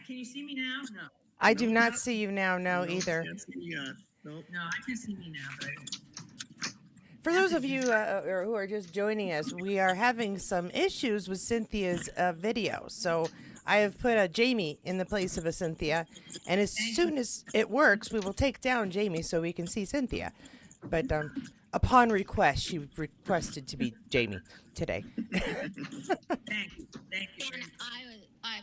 Can you see me now? No. I do not see you now. No, either. Can't see me yet. Nope. No, I can see me now, but For those of you who are just joining us, we are having some issues with Cynthia's video. So I have put a Jamie in the place of a Cynthia. And as soon as it works, we will take down Jamie so we can see Cynthia. But upon request, she requested to be Jamie today. thank you. Thank you. And I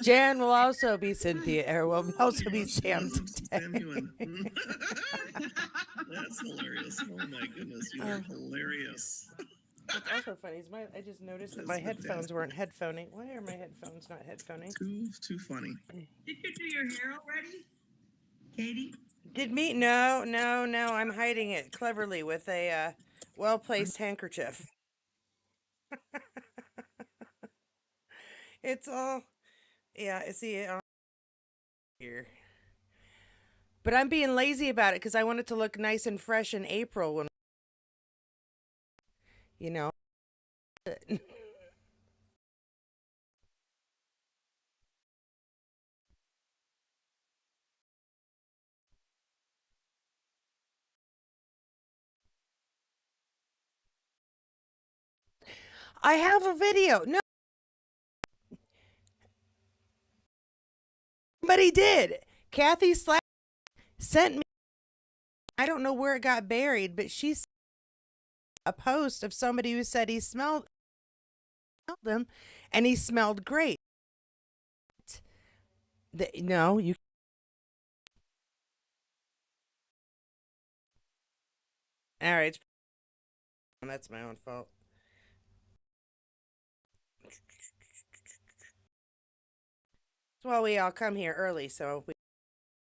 Jan will also be Cynthia, or will also be Sam today. Sam Hewen. That's hilarious. Oh my goodness, you are hilarious. What's also funny is I just noticed that my headphones weren't headphoning. Why are my headphones not headphoning? Too funny. Did you do your hair already, Katie? Did me? No. I'm hiding it cleverly with a well-placed handkerchief. It's all, yeah. See it on here, but I'm being lazy about it because I want it to look nice and fresh in April when, you know. I have a video. No. Somebody did. Kathy sent me. I don't know where it got buried, but she sent a post of somebody who said he smelled him, and he smelled great. No, you. All right. That's my own fault. Well, we all come here early, so we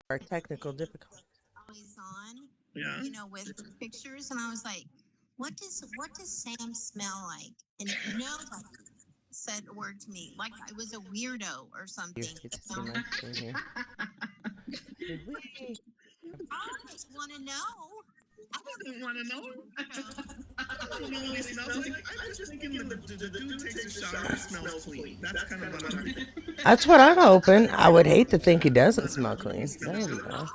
our technical difficulties. always on, Yeah. with pictures, and I was like, what does Sam smell like? And nobody said a word to me, like I was a weirdo or something. I just want to know. I don't want to know. I don't know what he smells like. I'm just thinking the dude takes a shower and smells clean. That's kind of what I'm thinking. That's what I'm hoping. I would hate to think he doesn't smell clean. There you go.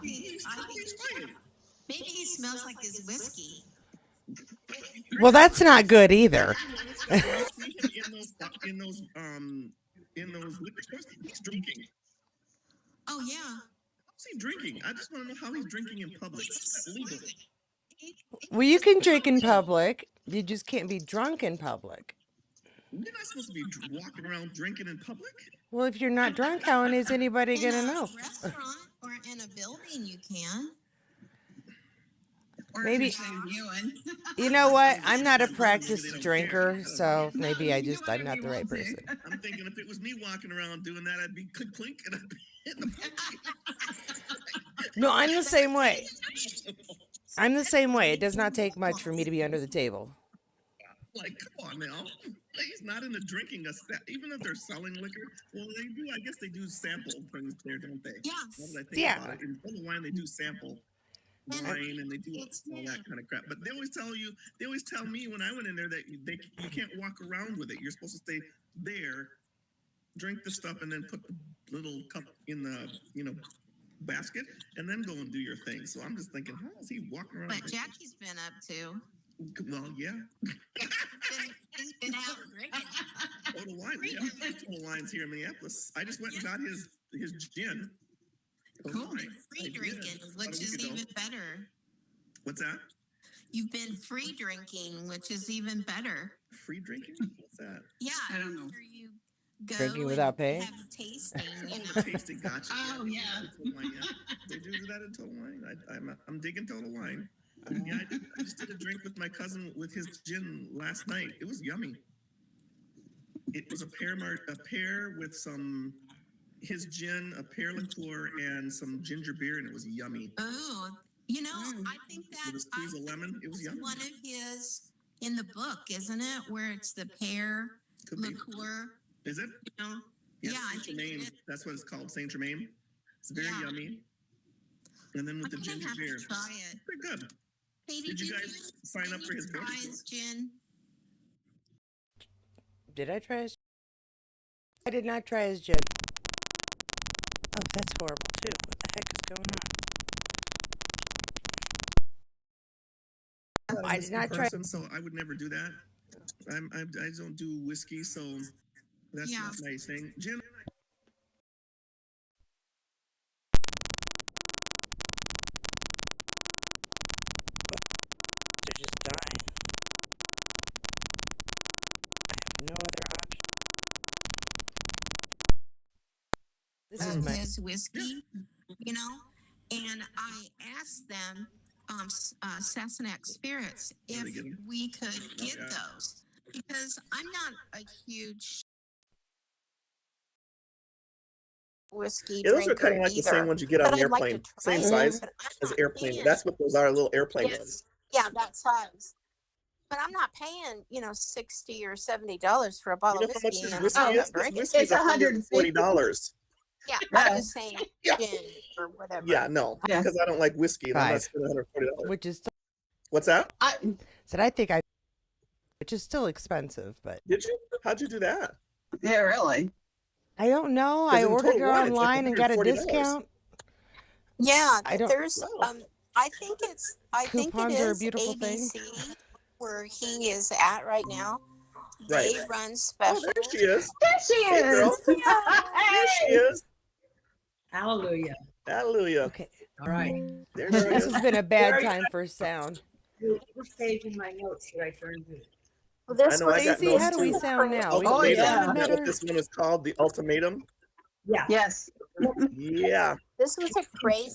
Maybe he smells like his whiskey. Well, that's not good either. in those liquor stores, he's drinking. Oh yeah. How's he drinking? I just want to know how he's drinking in public. That's illegal. Well, you can drink in public. You just can't be drunk in public. You're not supposed to be walking around drinking in public. Well, if you're not drunk, how is anybody going to know? In a restaurant or in a building, you can. Or Maybe. You know what? I'm not a practiced drinker, so maybe I'm not the right person. I'm thinking if it was me walking around doing that, I'd be clink clink and I'd be in the No, I'm the same way. I'm the same way. It does not take much for me to be under the table. Like, come on now. He's not into drinking us. Even if they're selling liquor, well, they do. I guess they do sample things there, don't they? Yeah. About it. In total wine, they do sample wine and they do all that kind of crap. But they always tell me when I went in there that you can't walk around with it. You're supposed to stay there, drink the stuff, and then put the little cup in the basket, and then go and do your thing. So I'm just thinking, how is he walking around? But Jackie's been up to. Well, yeah. He's been out drinking. Total Wine, yeah. Total Wine's here in Minneapolis. I just went and got his gin. Cool. Free drinking, which is even better. What's that? You've been free drinking, which is even better. Free drinking? What's that? Yeah, I don't know. where you go Drinking without paying? have a tasting. Oh, tasting, gotcha. Oh, yeah. They do that in Total Wine. I'm digging Total Wine. Yeah, I just did a drink with my cousin with his gin last night. It was yummy. It was a pear with some his gin, a pear liqueur, and some ginger beer, and it was yummy. Oh, I think With a squeeze of lemon, it was yummy. one of his in the book, isn't it? Where it's the pear Could be. liqueur. Is it? Yeah, Yes, I Saint think Germain. it is. That's what it's called, Saint Germain. It's very Yeah. yummy. And then with the I'm gonna ginger have beer, to try it. they're good. Katie, Did you guys sign up for his book? try his gin? Did I try as? I did not try as Jen. Oh, that's horrible too. What the heck is going on? I'm not a I did whiskey not try. person, so I would never do that. I don't do whiskey, so that's Yeah. not my thing. Jen, They're just dying. I have no other option. This is my. His whiskey, you know, and I asked them, Sassenach Spirits, Where if they get 'em? we could get Yeah. those because I'm not a huge whiskey Yeah, those are drinker kind of like the same either. ones you get But on an I'd like to airplane, try same it. size But I'm as not airplane. paying. That's what those are, little airplane Yes. ones. Yeah, that size. But I'm not paying, $60 or $70 for a bottle You know of how much whiskey, this and I'm whiskey not is? gonna This drink it. whiskey is It's $150. $140. Yeah, Yeah. I'm just saying Yeah. gin or whatever. Yeah, no, Yeah. because I don't like whiskey, and I'm not Five. spending $140. Which is What's that? said I think I. Which is still expensive, but Did you? How'd you do that? Yeah, really. I don't know. 'Cause I in ordered total it one, it's like online and got a $140. discount. Yeah, I don't. there's Wow. I think it Coupons are a is beautiful thing. ABC where he is at right now. Right. They run Oh, specials. there she is. There she Hey, girl. is. There she is. Hallelujah. Hallelujah. Okay. All right. There she This is. has been a bad Very time for sound. Which page in my notes should I turn to? Well, I this know I was got Stacey, how notes do we too. sound now? We Ultimatum. yeah. sounded Isn't that better. what this one is called? The ultimatum? Yeah. Yes. Yeah. this was a crazy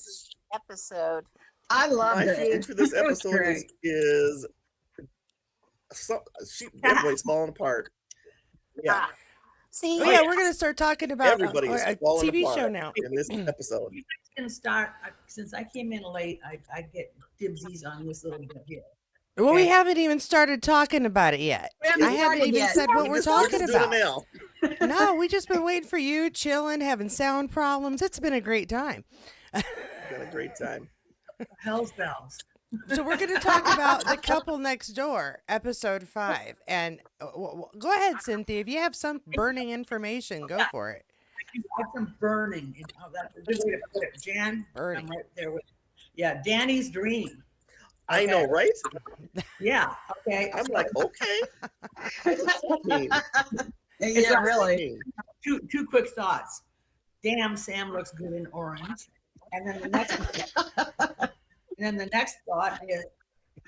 episode. I loved My it. feeling for this It was episode is that boy's falling apart. Yeah. Ah, see, Oh yeah, we're gonna start talking about Everybody is a falling TV apart show now. in this episode. Gonna start since I came in late. I get dibsies on this little bit here. Well, we Okay. haven't even started talking about it yet. We haven't I haven't started even yet. said what We're we're just talking doing it about. now. No, we just been waiting for you, chilling, having sound problems. It's been a great time. Been a great time. Hell's bells. So we're going to talk about The Couple Next Door, episode 5. And go ahead, Cynthia. If you have some burning information, go for it. You got some burning. That's a good way to put it. Jan, Burning. I'm right there with. Yeah, Danny's dream. I know, right? Yeah. Okay. I'm like, okay. What does that mean? Yeah, really. mean? Two quick thoughts. Damn, Sam looks good in orange. And then the next thought is,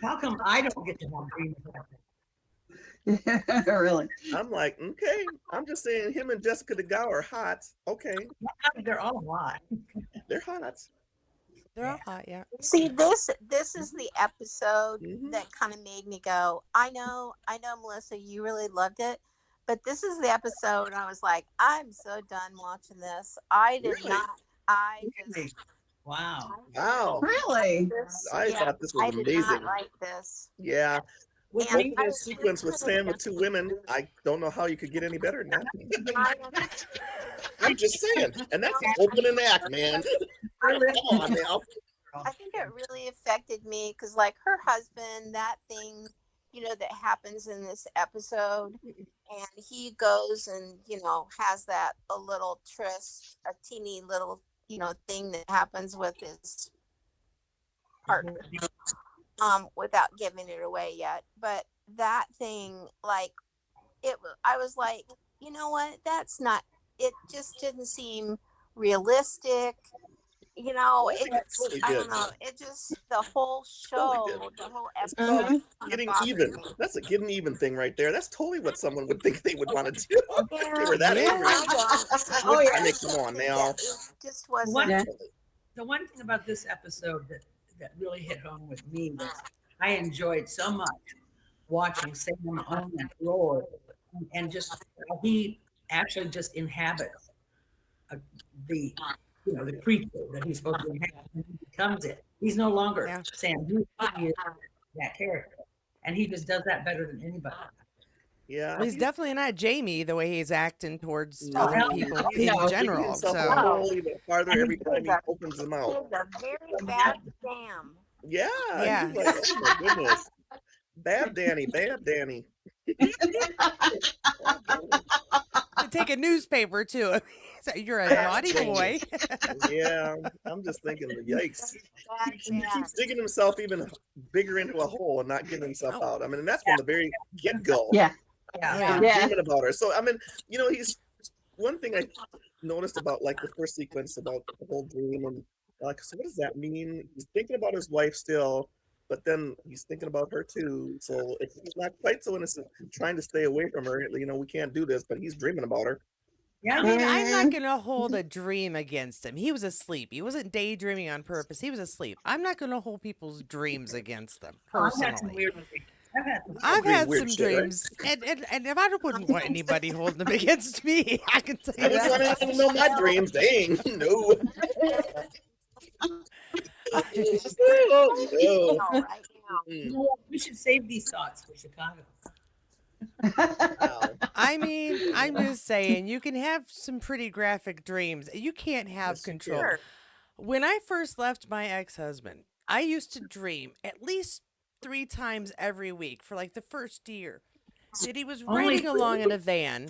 how come I don't get to have dreams like that? Really. I'm like, okay. I'm just saying him and Jessica DeGau are hot. Okay. They're all hot. They're hot. They're all hot, yeah. see, this is the episode Mhm. that kind of made me go, I know, Melissa, you really loved it. But this is the episode I was like, I'm so done watching this. I did Really? not. I just Wow. Wow. Really. this. I yeah, thought this I was did amazing. not like this. Yeah. With And me, Opening sequence with Sam with 2 women. I don't know how you could get any better than that. I, I'm just saying. And that's an opening act, man. Come on now. I think it really affected me because, like, her husband, that thing, that happens in this episode, and he goes and, has that a little tryst, a teeny little, thing that happens with his partner, without giving it away yet. But that thing, like, I was like, you know what? That's not, it just didn't seem realistic. I think it totally I don't did. know. It just, the whole Totally show, did. the whole It's episode. called kinda getting bothered even. me. That's a getting even thing right there. That's totally what someone would think they would want to do. Yeah, They were that Yeah. angry. Oh, yeah. I mean, come on now. It just wasn't. What- Yeah. The one thing about this episode that really hit home with me was I enjoyed so much watching Sam on that floor and just how he actually just inhabits the creature that he's supposed to inhabit. And he becomes it. He's no longer Yeah. Sam. He is that character, and he just does that better than anybody. Yeah. Well, he's definitely not Jamie the way he's acting towards No. other people in No. general. He himself So a whole even farther And every he time he does. opens his It mouth. was a very bad scam. Yeah. Yeah. He's like, oh my goodness. Bad Danny. Bad Danny. To take a newspaper too. So you're a naughty boy. Yeah, I'm just thinking, yikes. That's He bad. keeps digging himself even bigger into a hole and not getting himself out. I mean, and that's from the very get-go. Yeah. Yeah. Yeah. Dreaming about her. So I mean, he's one thing I noticed about like the first sequence about the whole dream and like, so what does that mean? He's thinking about his wife still, but then he's thinking about her too. So he's not quite so innocent, trying to stay away from her. We can't do this, but he's dreaming about her. Yeah. I mean, I'm not going to hold a dream against him. He was asleep. He wasn't daydreaming on purpose. He was asleep. I'm not going to hold people's dreams against them I've had some personally. weird dreams. I've had weird some shit, right? dreams, and if I wouldn't want anybody holding them against me, I can tell I you just want that. to know my dreams. Dang, no. Oh, no. All right now. You know what? We should save these thoughts for Chicago. Wow. I mean, I'm just saying, you can have some pretty graphic dreams. You can't have Yes, you control. Sure. When I first left my ex-husband, I used to dream at least 3 times every week for like the first year that he was Only riding along in a van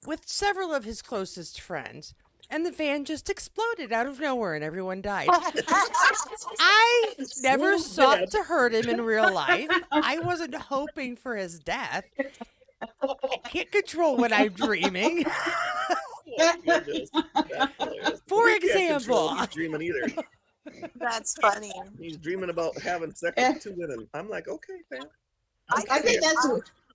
with several of his closest friends, and the van just exploded out of nowhere and everyone died. I never So sought bad. to hurt him in real life. I wasn't hoping for his death. I can't control what I'm dreaming. Goodness, that's hilarious. For He can't control example. what he's dreaming either. That's funny. He's dreaming about having sex with 2 women. I'm like, okay, fam. I think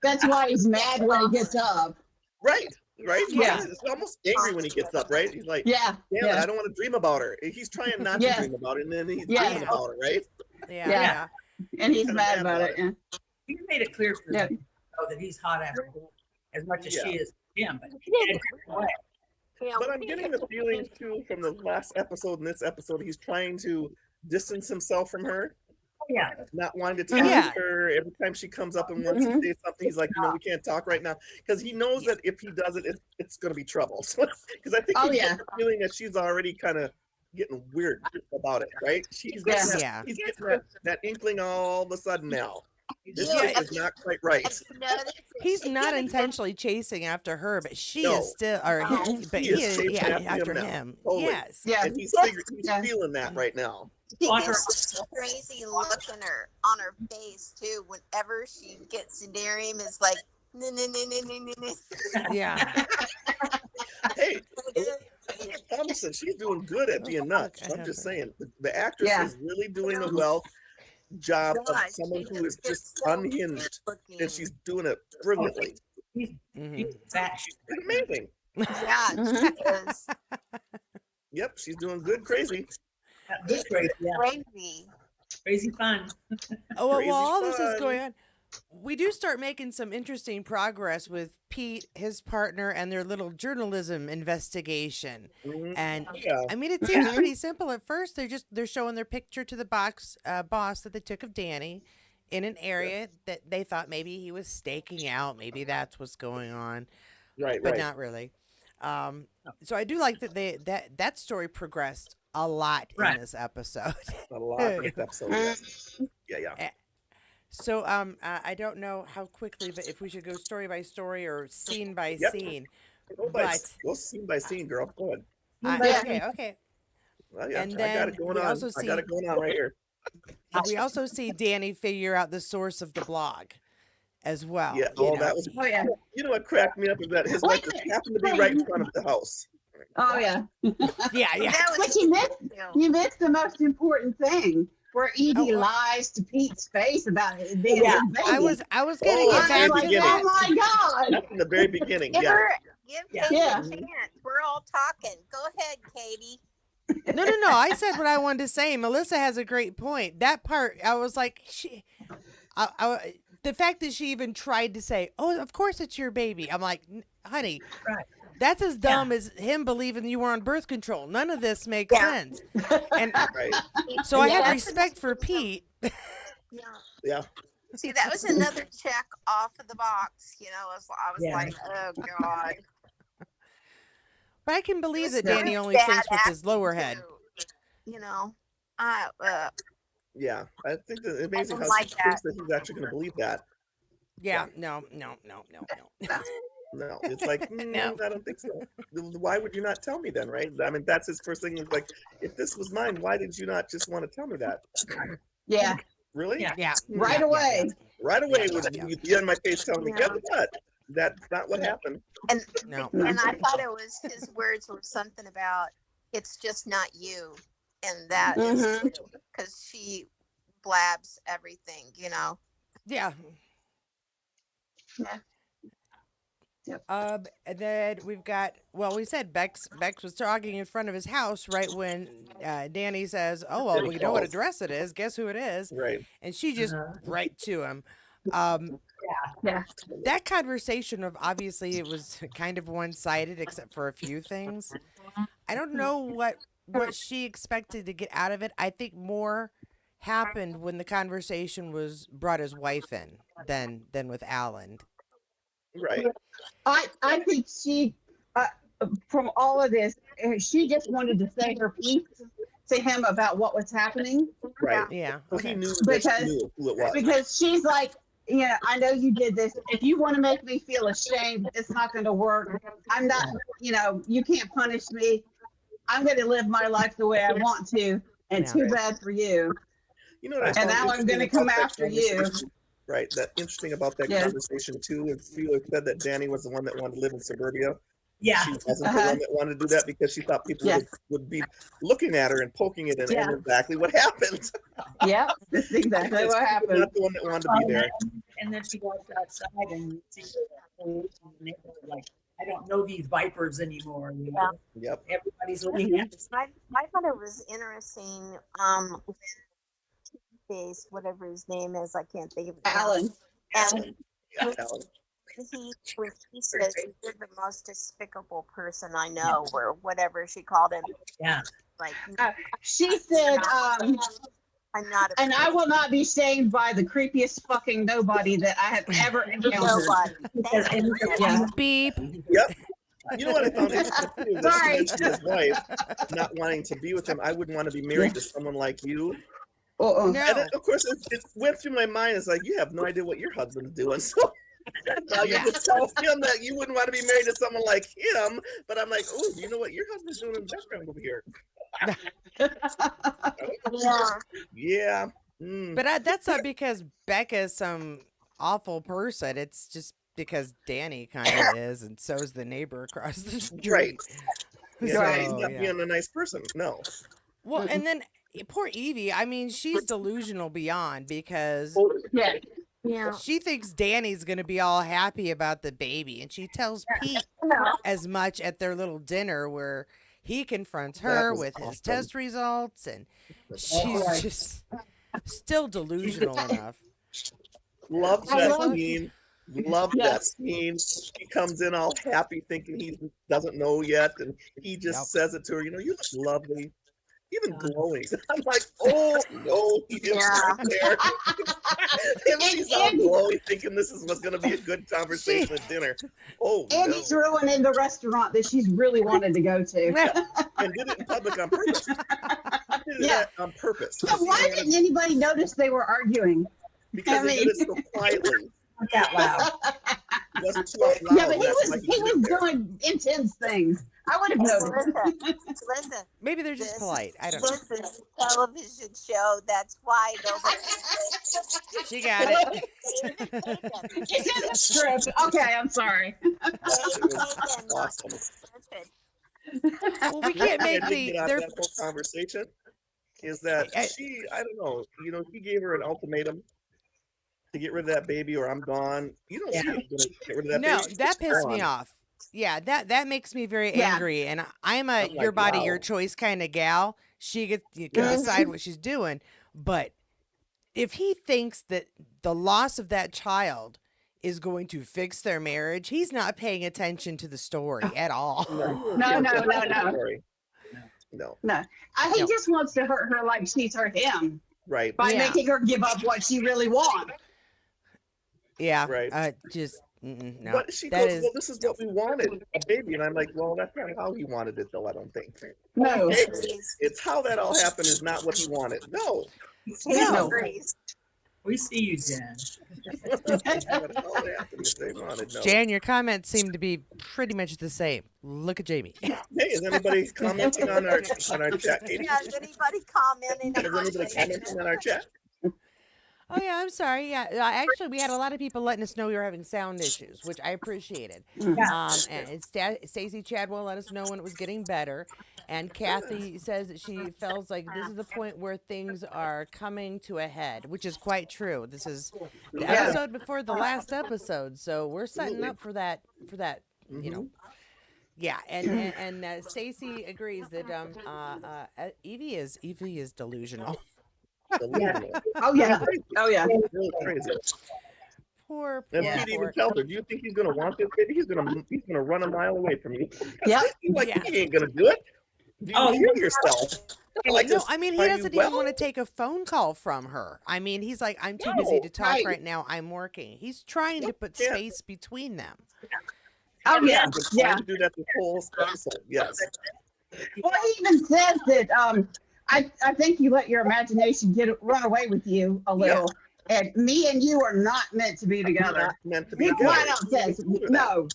that's why he's mad when he gets up. Right. Yeah. He's almost angry when he gets up, right? He's like, Yeah. damn it, Yeah. I don't want to dream about her. He's trying not to Yeah. dream about it, and then he's Yeah. dreaming about her, right? Yeah. Yeah. And he's Kinda mad mad about about it. Yeah. He made it clear for Yeah. me that he's hot after her as much as Yeah. she is for him. But he can't get away. Yeah, But I'm getting the feeling too from the last episode and this episode, he's trying to distance himself from her, Oh, yeah. not wanting to talk Yeah. to her. Every time she comes up and wants to say something, he's like, we can't talk right now, because he knows that if he does it, it's going to be trouble. Because I think Oh, he's yeah. getting the feeling that she's already kind of getting weird about it, right? He's Yeah. getting, that, Yeah. he's getting that inkling all of a sudden now. This Yeah. chick is not quite right. He's not intentionally chasing after her, but she No. is still, or No. he, but He he is is, chasing yeah, after after him now. him. Totally. Yes. Yeah. And he's Yeah. feeling that right now. She On her- gets this crazy look on her face too. Whenever she gets near him, it's like Yeah. Hey, Olivia Thompson, she's doing good at being nuts. Okay, I'm just okay. saying, the actress Yeah. is really doing a well job of Gosh, someone she who is is just so unhinged, good-looking. and she's doing it brilliantly. Mhm. He's fat. She's amazing. Yeah, Mhm. she is Yep, she's doing good crazy. This crazy, yeah. crazy. Crazy fun. Oh, well, Crazy while all this is fun. going on, we do start making some interesting progress with Pete, his partner, and their little journalism investigation. Mhm. And Yeah, I mean, it seems pretty simple at first. They're showing their picture to the boss that they took of Danny in an area that they thought maybe he was staking out. Maybe that's what's going on, right, but right. not really. So I do like that that story progressed a lot Right. in this episode. A lot of this episode. Yeah. So I don't know how quickly, but if we should go story by story or scene by Yep. scene. Go scene by scene, girl. Go ahead. Yeah. Okay. Well, yeah, And I got then it going we on. also I got see- it going on right here. We also see Danny figure out the source of the blog as well. Yeah. you Oh, know. that was. Oh yeah. You know what cracked me up is that his Wait wife a just minute. happened to be right in front of the house. Oh yeah. Yeah. That was But you missed the most important thing, where Edie Oh, lies to Pete's face about it being Yeah. his baby. I was gonna Oh, get at back the like, to beginning. that. oh my God. That's in the very beginning. give Yeah. her give Yeah. Katie Yeah. a chance. We're all talking. Go ahead, Katie. No. I said what I wanted to say. Melissa has a great point. That part, I was like, the fact that she even tried to say, "Oh, of course it's your baby." I'm like, honey, Right. that's as dumb as him believing you were on birth control. None of this makes Yeah. sense. And Right. so I have Yeah. respect for Pete. Yeah. Yeah. See, that was another check off of the box. I was Yeah. like, oh god. But I can believe that It was Danny only bad thinks with his acting, lower head. too. Yeah. I think that it's amazing don't how like she thinks that he's actually going to believe that. Yeah, no. No, it's like, No. I don't think so. Why would you not tell me then, right? I mean, that's his first thing. Is like, if this was mine, why did you not just want to tell me that? Yeah, Really? Yeah. Yeah. right yeah, away. Right away, Yeah, would yeah. you be on my face telling me, Yeah. guess what? That's not what happened. And No. and I thought it was his words were something about it's just not you, and that is Mhm. true because she blabs everything, you know. Yeah. Yeah. Yep. And then we've got, well, we said Bex was talking in front of his house right when Danny says, "Oh, well, Danny we know what calls. address it is. Guess who it is?" Right. And she just Uh-huh. right to him. Um, Yeah. that conversation of obviously it was kind of one-sided except for a few things. I don't know what she expected to get out of it. I think more happened when the conversation was brought his wife in than with Alan. Right. I think she, uh, from all of this, she just wanted to say her piece to him about what was happening Right. Yeah. He Okay. knew that she because knew who it was. because she's like, yeah, I know you did this. If you want to make me feel ashamed, it's not going to work. I'm not, you can't punish me. I'm going to live my life the way I want to, and Yeah. too bad for you. You know what I And found now I'm going interesting to come about that after you. conversation? Right. That interesting about that Yeah. conversation too. And Feeler said that Danny was the one that wanted to live in suburbia. Yeah. She wasn't the Uh-huh. one that wanted to do that because she thought people Yeah. would be looking at her and poking it, and Yeah. exactly what happened. Yep, that's exactly Because what she was happened. not the one that wanted to be there. And then she walks outside and sees like, I don't know these vipers anymore. You know? Yep. Everybody's looking at us. I thought it was interesting. When face whatever his name is, I can't think of it. now. Alan. And Yeah, Alan. when he says you're the most despicable person I know, or whatever she called him, Yeah. like She said, I'm not a and I will not be shamed by the creepiest fucking nobody that I have ever encountered. nobody. Because Thank you. Yeah. Beep. Yep. You know what I found interesting too? That she Sorry. mentioned his wife not wanting to be with him. I wouldn't want to be married to someone like you. Uh-uh. No. And then, of course, it went through my mind. It's like, you have no idea what your husband's doing. So now you Yeah. just tell him that you wouldn't want to be married to someone like him. But I'm like, oh, you know what your husband's doing in the background over here? Yeah. Yeah. Mm. But that's not because Becca's some awful person. It's just because Danny kind of is, and so's the neighbor across the street. Right. Yeah, Right. he's not yeah. being a nice person. No. Well, and then poor Evie. I mean, she's delusional beyond because Yeah. Yeah. she thinks Danny's going to be all happy about the baby, and she tells Pete as much at their little dinner where he confronts her was with his awesome. test results, and she's just still delusional enough. Love I that love- scene. Love that Yes. scene. She comes in all happy, thinking he doesn't know yet, and he just Yep. says it to her. You know, you look lovely, even glowing. I'm like, oh no, he is right there. And she's all glowing, thinking this was going to be a good conversation at dinner. Oh And no! he's ruining the restaurant that she's really wanted to go to. And did it in public on purpose. Did Yeah. that on purpose. So why didn't anybody notice they were arguing? Because I he did it so quietly. Not that loud. It wasn't too out loud. Yeah, but That's why he did was it there. doing intense things. I would have noticed. Listen, Maybe they're just This- polite. I don't know. this is a television show. That's why nobody. She got it. It's in the script. Okay, I'm sorry. It was awesome. Well, we can't One thing make I did the get out of they're that whole conversation is that I don't know, he gave her an ultimatum to get rid of that baby or I'm gone. You don't see him gonna get rid of that no, baby. that It's pissed me gone. off. Yeah, that makes me very Yeah. angry, and I'm a I'm your like, body, wow. your choice kind of gal. You can decide what she's doing, but if he thinks that the loss of that child is going to fix their marriage, he's not paying attention to the story at all. No, No, no, no, that's no. the story. No, He No. just wants to hurt her like she's hurt him right. by Yeah. making her give up what she really wants. Yeah, Right. just no. But she that goes, is well, this is what we wanted, a baby. And I'm like, well, that's not how he wanted it, though, I don't think. No. It's how that all happened is not what he wanted. No. He No. agrees. We see you, Jen. All they have to do is they want to know. Jan, your comments seem to be pretty much the same. Look at Jamie. Hey, is anybody commenting on our chat, Katie? Yeah, is anybody commenting Is on anybody commenting on our chat? Oh yeah, I'm sorry. Yeah, actually, we had a lot of people letting us know we were having sound issues, which I appreciated. And Stacey Chadwell let us know when it was getting better, and Kathy says that she feels like this is the point where things are coming to a head, which is quite true. This is the Yeah. episode before the last episode, so we're setting Absolutely. up for that. You know. Yeah, and Stacy agrees that Evie is delusional. Delusional. Oh yeah. Oh yeah. Really crazy. Poor, And poor, Pete even poor. tells her, "Do you think he's gonna want this baby? He's gonna run a mile away from you." Yep. He's like, Yeah. he ain't gonna do it. Do you Oh, hear yourself? Like No, this, I mean, he are you doesn't well? even want to take a phone call from her. I mean, he's like, I'm too busy to talk right. right now. I'm working. He's trying to put Yeah. space between them. Oh yeah. I've been trying Yeah. to do that this whole episode. Yes. Well, he even says that I think you let your imagination run away with you a little. And me and you are not meant to be We're together. not meant to be He together. flat out says no.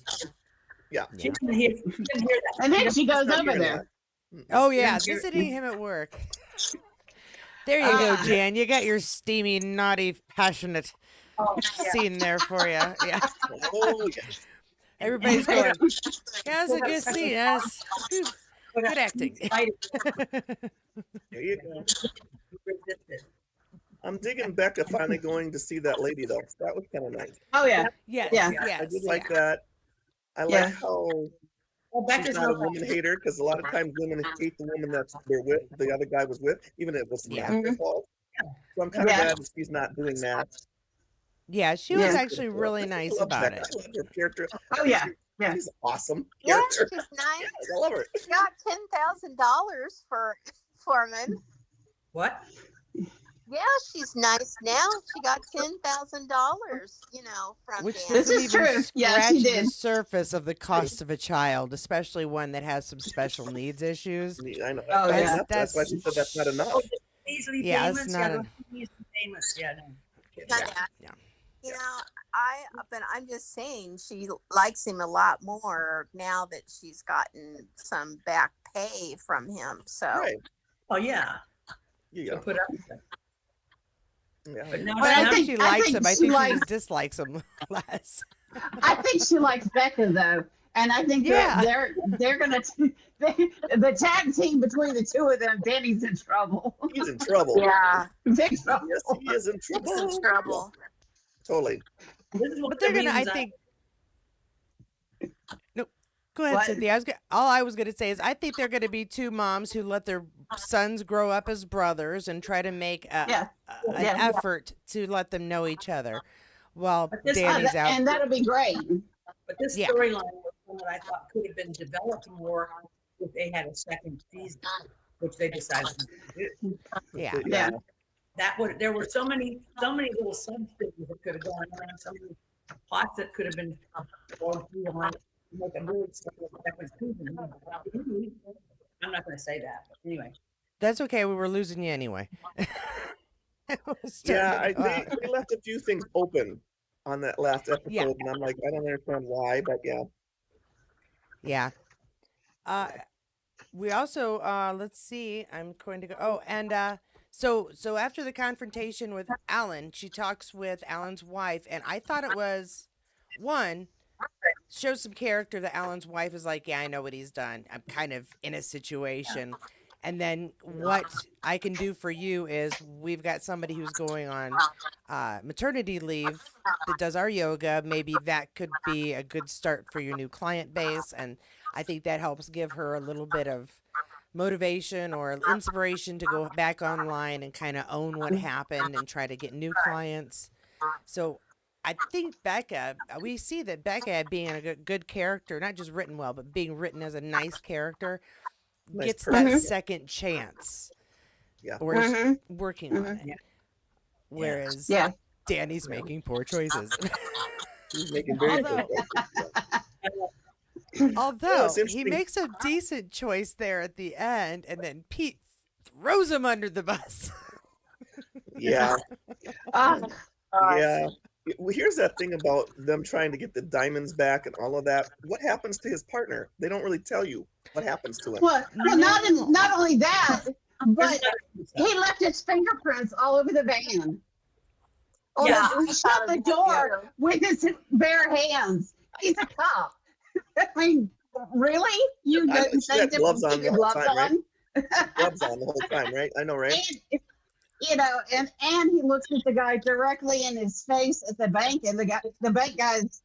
Yeah. She didn't hear that. And then she goes Not over hearing there. that. Oh, yeah, Didn't hear- visiting him at work. There you go, Jan. You got your steamy, naughty, passionate scene there for you. Yeah. Oh, yes. Everybody's going, yeah, it's a good scene. Yes. Whew. Good acting. There you go. I'm digging Becca finally going to see that lady though. That was kind of nice. Oh yeah. Yes, Yeah. yes. I did like that. I Yeah. like how Well, she's Becca's not a not woman hater because a lot of times women hate the woman that they're with, the other guy was with, even if it was Yeah. not their fault. So I'm kind of Yeah. glad that she's not doing that. Yeah, she was Yeah. actually really nice love about Becca. it. I love her character. Oh yeah. Yeah. She's awesome. Yeah, Character. she's nice. I love her. She got $10,000 for Foreman. What? Yeah, she's nice now. She got $10,000, from Which him. This doesn't is even true. scratch Yeah, she the did. surface of the cost of a child, especially one that has some special needs issues. I know. Oh, yeah. That's why she said that's not enough. Easily Yeah, it's famous. not Yeah, a- easily famous. Yeah, no. Yeah. But I'm just saying she likes him a lot more now that she's gotten some back pay from him. So Right. Oh yeah. Yeah. To put up with it. Yeah. But now, But I I now think think- she likes him. I she think she likes- just dislikes him less. I think she likes Becca though, and I think Yeah. that they're gonna the tag team between the two of them. Danny's in trouble. He's in trouble. yeah, Big trouble. Yes, he is in he's trouble. in trouble. Totally. this is one But of they're the gonna, I reasons think. No, go ahead, What? Cynthia. All I was gonna say is I think they're gonna be two moms who let their sons grow up as brothers and try to make an Yeah. effort to let them know each other, while But this- Danny's out. And that'll be great. But this Yeah. storyline was one that I thought could have been developed more if they had a second season, which they decided to do. Yeah. Yeah. There were so many little sub things that could have gone on, so many plots that could have been going through on to make a really second season. I'm not going to say that, but anyway. That's okay. We were losing you anyway. It was starting Yeah, to go out. they left a few things open on that last episode, Yeah. and I'm like, I don't understand why, but yeah. Yeah. We also let's see. I'm going to go. Oh, and so after the confrontation with Alan, she talks with Alan's wife, and I thought it was one shows some character that Alan's wife is like, yeah, I know what he's done. I'm kind of in a situation. And then what I can do for you is we've got somebody who's going on maternity leave that does our yoga. Maybe that could be a good start for your new client base. And I think that helps give her a little bit of motivation or inspiration to go back online and kind of own what happened and try to get new clients. So I think Becca, we see that Becca being a good character, not just written well, but being written as a nice character, Nice gets person. that second chance. Yeah. Or is working on it. Whereas Yeah. Danny's making poor choices. He's making very Although- good. Although it's he interesting. makes a decent choice there at the end, and then Pete throws him under the bus. Yeah, Ah, yeah. Well, here's that thing about them trying to get the diamonds back and all of that. What happens to his partner? They don't really tell you what happens to him. well, No. not only that, There's but like- he left his fingerprints all over the van. Oh, Yeah, he shut the door with his bare hands. He's a cop. I mean, really? You I know, didn't she had think gloves on put the your whole gloves time, right? on? Gloves on the whole time, right? I know, right? And, you know, and he looks at the guy directly in his face at the bank, and the bank guy's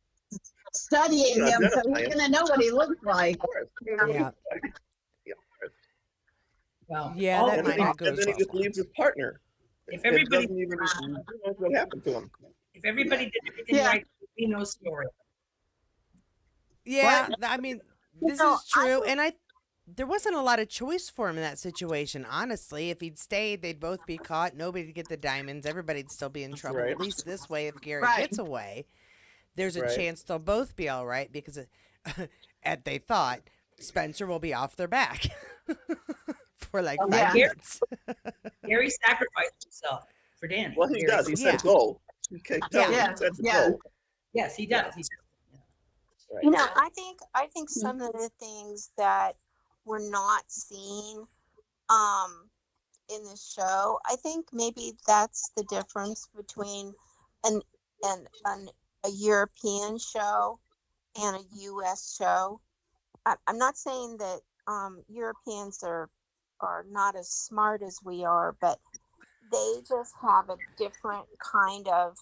studying You him, so identify he's him. gonna know what he looks like. Of course. You know, Yeah. yeah. well, Yeah, all that the And might then, not go and then he so just well. leaves his partner. If And everybody, doesn't even know what happened to him. if everybody did everything Yeah. right, there'd be no story. Yeah, I mean, this know, is true, and there wasn't a lot of choice for him in that situation. Honestly, if he'd stayed, they'd both be caught. Nobody'd get the diamonds. Everybody'd still be in trouble. Right. At least this way, if Gary Right. gets away, there's a Right. chance they'll both be all right because, they thought Spencer will be off their back for like Oh, 5 yeah. minutes. Gary sacrificed himself for Danny. Well, he Gary- does. He Yeah. said go. He Yeah. said to Yeah. go. Yes, he does. He does. Right. You know, I think some of the things that we're not seeing in this show, I think maybe that's the difference between an a European show and a US show. I'm not saying that Europeans are not as smart as we are, but they just have a different kind of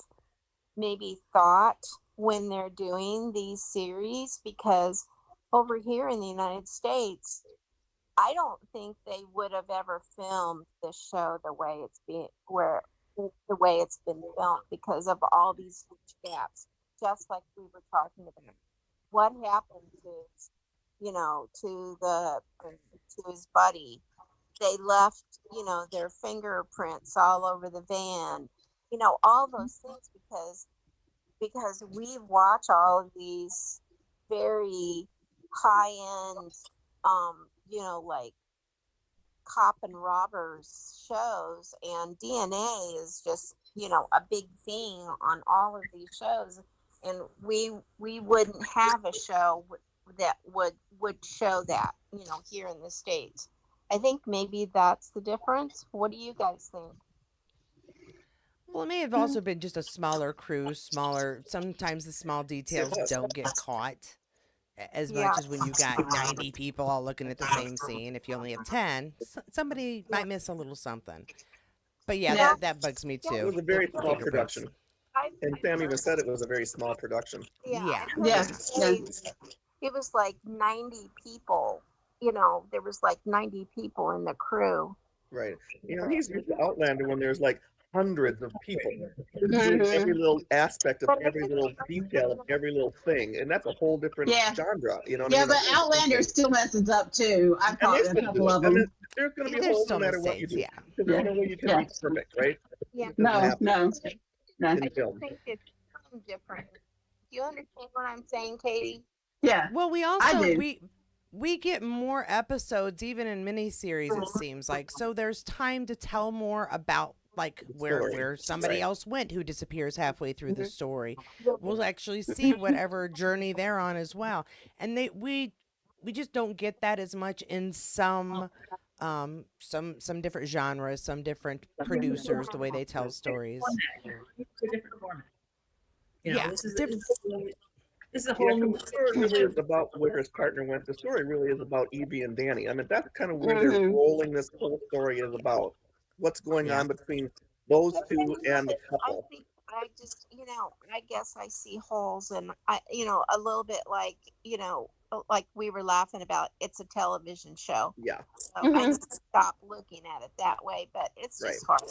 maybe thought when they're doing these series, because over here in the United States, I don't think they would have ever filmed this show the way the way it's been filmed, because of all these huge gaps. Just like we were talking about, what happened to his buddy? They left, their fingerprints all over the van. All those things, because we watch all of these very high end, like cop and robbers shows, and DNA is just, a big thing on all of these shows, and we wouldn't have a show that would show that, here in the States. I think maybe that's the difference. What do you guys think? Well, it may have also been just a smaller crew, smaller. Sometimes the small details was. don't get caught as Yeah. much as when you got 90 people all looking at the same scene. If you only have 10, somebody might miss a little something. But yeah, Yeah. that bugs me It too. was a very the small fingerprints. production. I, And Sam even said it was a very small production. Yeah. Yeah. It was like 90 people. There was like 90 people in the crew. Right. He's used to Outlander when there's like hundreds of people doing every little aspect of every little detail of every little thing. And that's a whole different Yeah. genre. You know what Yeah, I mean? but Outlander still messes up too. I've And caught they a still couple do it. of I mean, them. there's going to be There's holes no still matter what you mistakes, do. yeah. Because there's no way you can Yeah. be perfect, right? Yeah. It doesn't No, happen no. in film. I think it's different. Do you understand what I'm saying, Katie? Yeah. Well, we I also do. we get more episodes even in miniseries, it seems like. So there's time to tell more about like story, where somebody right. else went who disappears halfway through the story. We'll actually see whatever journey they're on as well. And we just don't get that as much in some different genres, some different producers, the way they tell stories. It's a different format. Yeah, This is different. this is a Yeah, whole new. 'cause the story really is about where his partner went. The story really is about Evie and Danny. I mean, that's kind of where they're rolling this whole story is about. What's going Yeah. on between those two and the I couple. think I just, I guess I see holes, and a little bit like, like we were laughing about. It's a television show. Yeah, So I need to stop looking at it that way, but it's Right. just hard.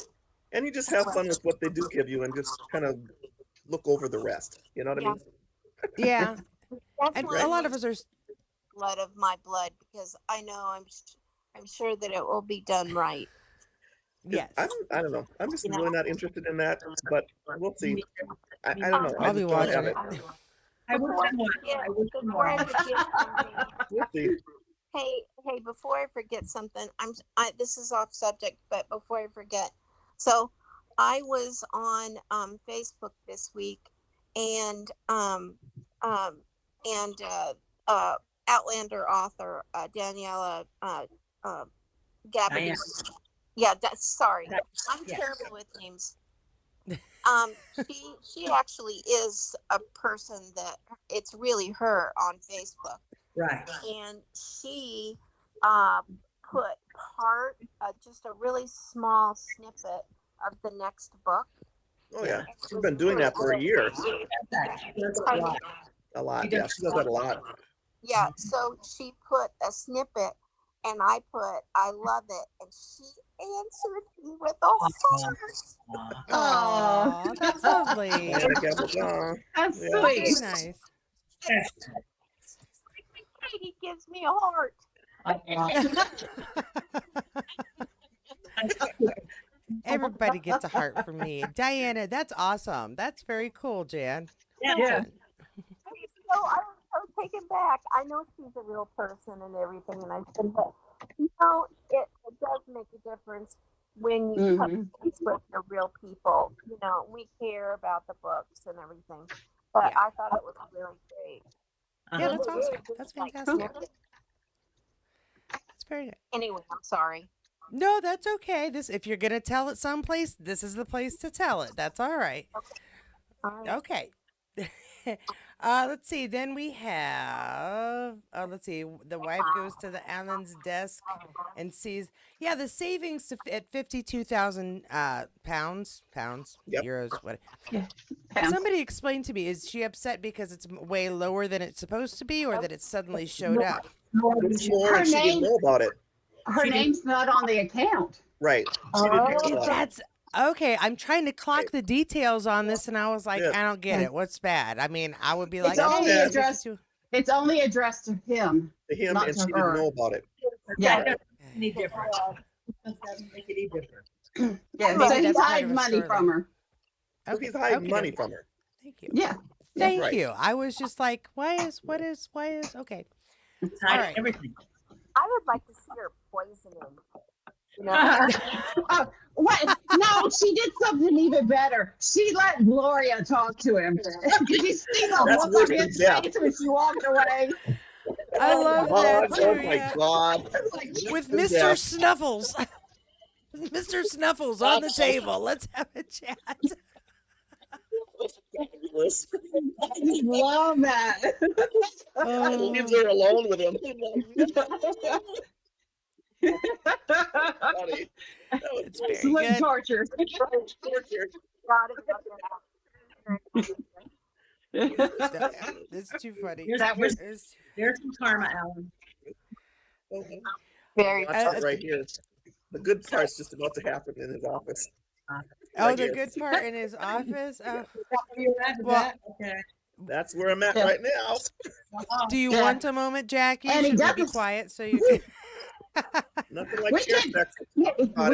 and you just have fun with what they do give you, and just kind of look over the rest. You know what I mean? Yeah. That's And why a I lot of need us are blood of my blood, because I know I'm sure that it will be done right. yes. I don't know. I'm just You know? really not interested in that, but we'll see. I don't know. I I'll be just don't have watching it. it. I wish Before I was. I wish I before I was. forget something, We'll see. hey, before I forget something, this is off subject, but before I forget, so I was on Facebook this week, and and Outlander author Daniela uh, Gabby. Diane. Yeah, that's sorry. That- I'm yeah. terrible with names. She actually is a person that it's really her on Facebook, Right. and she put just a really small snippet of the next book. Oh yeah, It she's was been doing that for a really year. That's a lot. A lot. She Yeah, does she does that a lot. Yeah, so she put a snippet, and I put, I love it, and she answered me with a heart. Oh, that's lovely. Diana Gabaldon. That's Yeah. Very sweet. nice. She's like, Katie gives me a heart. Everybody gets a heart from me. Diana, that's awesome. That's very cool, Jan. Yeah. Well Yeah. done. So I was so taken back. I know she's a real person and everything, and I said, but it does make a difference when you touch Mhm. base with the real people. We care about the books and everything. But Yeah. I thought it was really great. Yeah, Uh-huh. that's It awesome. was That's like fantastic. snippet. That's very good. Anyway, I'm sorry. No, that's okay. If you're gonna tell it someplace, this is the place to tell it. That's all right. All right. Okay. Let's see. Then we have. Let's see. The wife goes to the Allen's desk and sees. Yeah, the savings at 52,000 pounds, Yep. euros. What? Pounds. Somebody explain to me. Is she upset because it's way lower than it's supposed to be, or that it suddenly showed up? It's more, Her and she didn't name- know about it. Her name's not on the account. Right. She didn't know If about it. that's okay, I'm trying to clock the details on this, and I was like, Yeah. I don't get Yeah. it. What's bad? I mean, I would be It's like, only hey, addressed- 52. It's only addressed to him. To him, Not and to she didn't her. know about it. Yeah. Any different? Doesn't make any difference. Yeah. Maybe So he that's part hide of a money storyline. from her. So he's hiding money from her. Thank you. Yeah. Thank Right. you. I was just like, why is okay. It's All hiding right. everything. I would like to see her poisoning. What? No, she did something even better. She let Gloria talk to him. Did you see the That's look worse on than his death. face when she walked away? I love that God, too. oh my Yeah. God. With Worse Mr. than death. Snuffles. Mr. Snuffles on the table. Let's have a chat. Fabulous. I just love that. Leaves her alone with him. Funny. That was It's very Slim good. torture. torture. It's too funny. That was- It's- There's some karma, Alan. Very. Watch out right here. The good part's just about to happen in his office. oh, Right the here. good part in his office. Oh. You read Well- that? Okay. That's where I'm at Yeah. right now. Do you Yeah. want a moment, Jackie? And he Should we be doesn't- quiet so you can? Nothing like We chair should- sex. We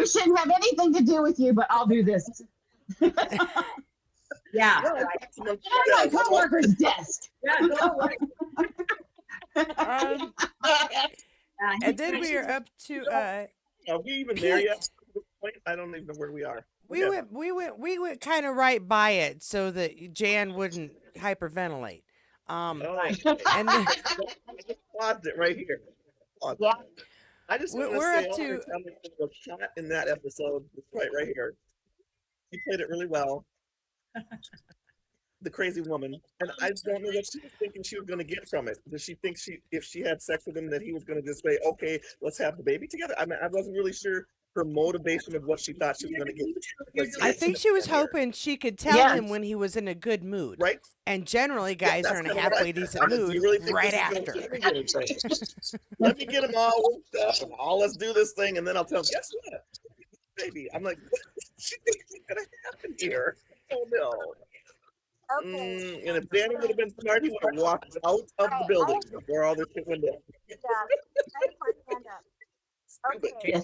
shouldn't have anything to do with you, but I'll do this. Yeah. No, Right. On my coworker's desk. Yeah, go away. And then we are up to Are we even there Pete. yet? I don't even know where we are. we went kind of right by it so that Jan wouldn't hyperventilate. Oh, And then, I just paused it right here. Yeah. I just We're want to up say to- was shot in that episode. It's right here. She played it really well. The crazy woman, and I just don't know what she was thinking she was going to get from it. Does she think if she had sex with him, that he was going to just say, "Okay, let's have the baby together"? I mean, I wasn't really sure her motivation of what she thought she was going to get. I think she was hoping she could tell Yes. him when he was in a good mood. Right? And generally, guys Yeah, are in a that's kinda what I halfway said. decent I mean, do mood you really think right this is after. gonna get anything? Let me get him all worked up and let's do this thing, and then I'll tell him, guess what, baby? I'm like, what do you think is gonna happen here? Oh no. Okay. And if Danny would have been smart, he would have walked out of the building before all this shit went down. Yeah. I have my hand up. Stupid Okay. kid.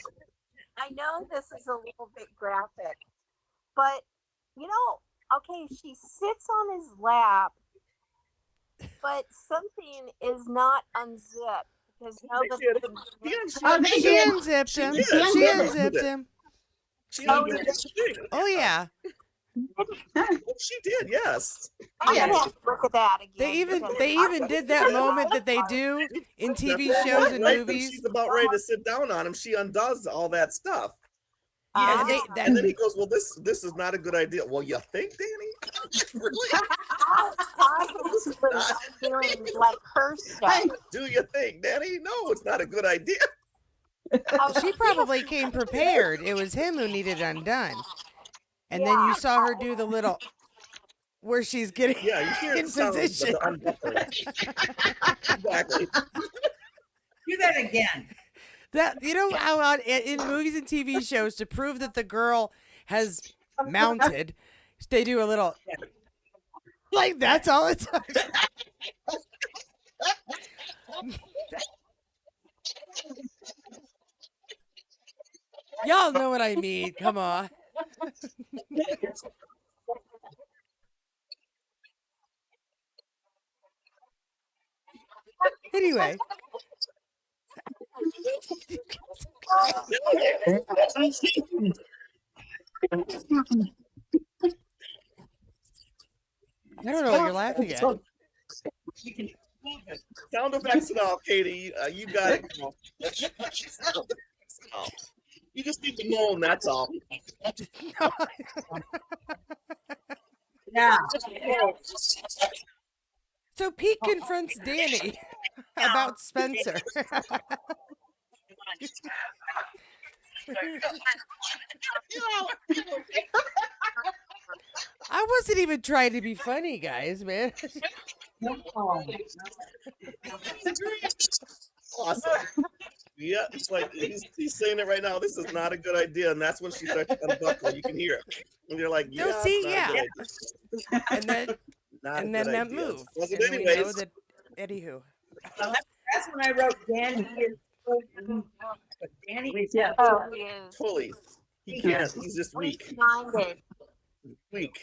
I know this is a little bit graphic, but okay, she sits on his lap, but something is not unzipped because They did it. Yeah, Oh, they She did. unzipped him. did. She She unzipped did. him. She Oh, undid the thing. Oh yeah. She did, yes. I'm Yeah. gonna have to look at that again. They even because they I even just did that forgot moment that they part. do in The TV first shows one, and right when movies. she's about ready to sit down on him, she undoes all that stuff. Yeah, And they Ah. that, And then he goes, well, this is not a good idea. Well, you think, Danny? Really? I was doing like her stuff. Hey, Do you think, Danny? No, it's not a good idea. she probably came prepared. It was him who needed undone. And then you saw her do the little where she's getting Yeah, you hear in the sound, position. the unbuckling. Exactly. do that again. That you know how in movies and TV shows to prove that the girl has mounted, they do a little like that's all it took. Y'all know what I mean. Come on. Anyway, I don't know what you're laughing at. Sound effects and all, Katie. You got it. Girl. Sound effects and all. You just need to moan, that's all. Yeah. So Pete confronts Danny about Spencer. I wasn't even trying to be funny, guys, man. Awesome. Yeah, it's like he's saying it right now. This is not a good idea, and that's when she starts to unbuckle. You can hear it, and you're like, No, "Yeah, see, it's not yeah. a good idea. And then Not a and good then that idea." move. Was it And we know anyways? that anywho. That's when I wrote Danny. But Danny, yeah. Oh, he is. Totally. He can't. He's just weak. Weak-minded. Weak.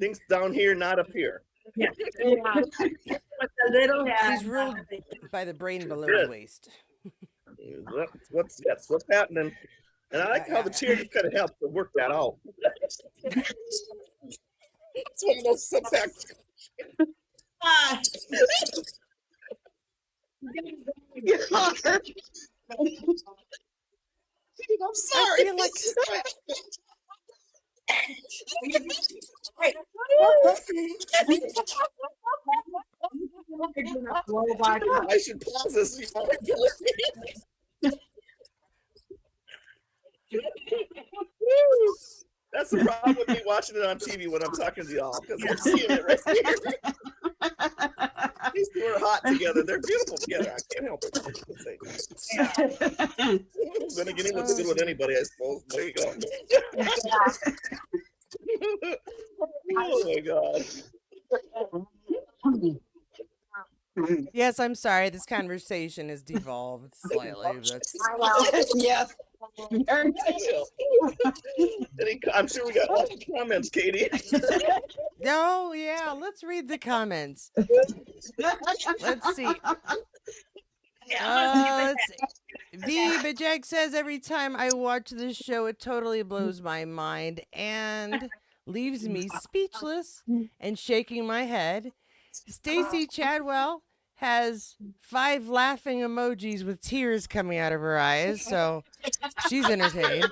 Things down here, not up here. yeah. Yeah. With the little He's ruled by the brain below Good. his waist. What's happening? And I like how the chair just kind of helps to work that out. It's one of those setbacks. I'm sorry. I feel like I should pause this before I kill it. That's the problem with me watching it on TV when I'm talking to y'all, because I'm seeing it right here. These two are hot together. They're beautiful together. I can't help it. Then again, he looks good with anybody, I suppose. There you go. Oh my god. yes, I'm sorry. This conversation has devolved slightly. That's I know. Yes. I'm sure we got lots of comments, Katie. no, yeah. Let's read the comments. Let's see. Let's see. V Bajag says every time I watch this show, it totally blows my mind and leaves me speechless and shaking my head. Stacy Chadwell has 5 laughing emojis with tears coming out of her eyes, so she's entertained.